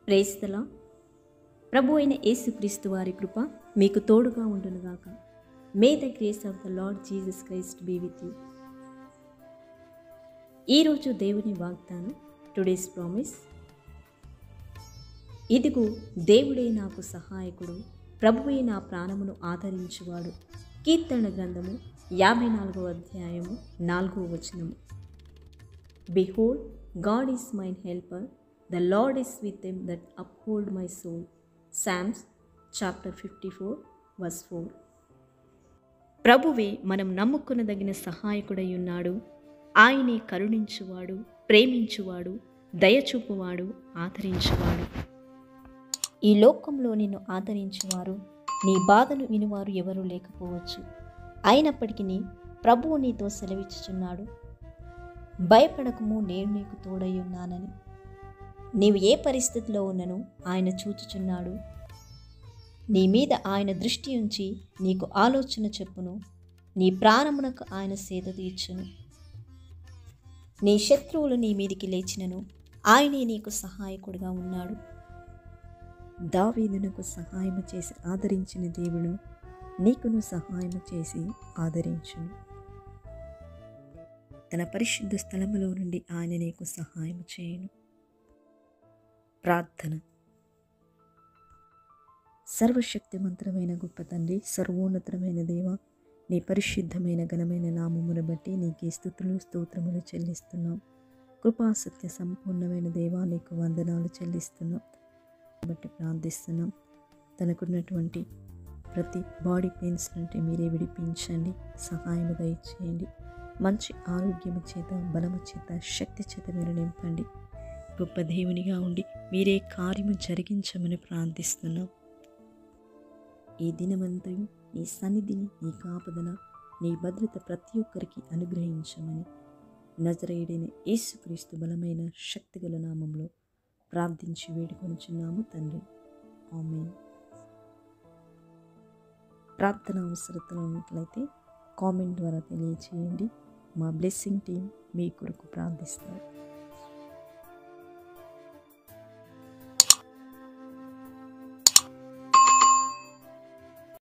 Praise the lord. ప్రభు అయిన యేసుక్రీస్తు వారి కృప మీకు తోడుగా ఉండునుగాక. May the grace of the Lord Jesus Christ be with you. ఈరోజు దేవుని వాగ్దానం, టుడేస్ ప్రామిస్. ఇదిగో దేవుడే నాకు సహాయకుడు, ప్రభువే నా ప్రాణమును ఆదరించువాడు. కీర్తన గ్రంథము 54వ అధ్యాయము 4వ వచనము. Behold, God is mine helper, the Lord is with them that uphold my soul. Psalms chapter 54 verse 4. ప్రభువే మనం నమ్ముకునదగిన సహాయకుడై ఉన్నాడు. ఆయనే కరుణించువాడు, ప్రేమించువాడు, దయచూపువాడు, ఆదరించువాడు. ఈ లోకంలో నిన్ను ఆదరించువారు, నీ బాధను వినువారు ఎవరూ లేకపోవచ్చు. అయినప్పటికీ ప్రభువు నీతో సెలవిచ్చుచున్నాడు, భయపడకము, నేను నీకు తోడై ఉన్నానని. నీవు ఏ పరిస్థితిలో ఉన్నను ఆయన చూచుచున్నాడు. నీ మీద ఆయన దృష్టి ఉంచి నీకు ఆలోచన చెప్పును. నీ ప్రాణమునకు ఆయన సేద తీర్చును. నీ శత్రువులు నీ మీదికి లేచినను ఆయనే నీకు సహాయకుడిగా ఉన్నాడు. దావీదునకు సహాయము చేసి ఆదరించిన దేవుడు నీకును సహాయము చేసి ఆదరించును. తన పరిశుద్ధ స్థలములో నుండి ఆయన నీకు సహాయం చేయను. ప్రార్థన. సర్వశక్తిమంతుడమైన గొప్ప తండ్రి, సర్వోన్నతమైన దేవ, నీ పరిశుద్ధమైన ఘనమైన నామమును బట్టి నీకే స్తుతులు స్తోత్రములు చెల్లిస్తున్నాం. కృపాసత్య సంపూర్ణమైన దేవా, నీకు వందనాలు చెల్లిస్తున్నాం. బట్టి ప్రార్థిస్తున్నాం. తనకున్నటువంటి ప్రతి బాడీ పెయిన్స్ నుండి మీరే విడిపించండి, సహాయము దయచేయండి. మంచి ఆరోగ్యము చేత, బలము చేత, శక్తి చేత మీరు నింపండి. గొప్ప దేవునిగా ఉండి మీరే కార్యము జరిగించమని ప్రార్థిస్తున్నాం. ఈ దినమంతయు నీ సన్నిధిని, నీ కాపుదల, నీ భద్రత ప్రతి ఒక్కరికి అనుగ్రహించమని నజరేయుడైన యేసుక్రీస్తు బలమైన శక్తిగల నామంలో ప్రార్థించి వేడుకొనుచున్నాము తండ్రి. ఆమేన్. ప్రార్థన అవసరతలు ఉన్నట్లయితే కామెంట్ ద్వారా తెలియచేయండి. మా బ్లెస్సింగ్ టీం మీ కొరకు ప్రార్థిస్తారు.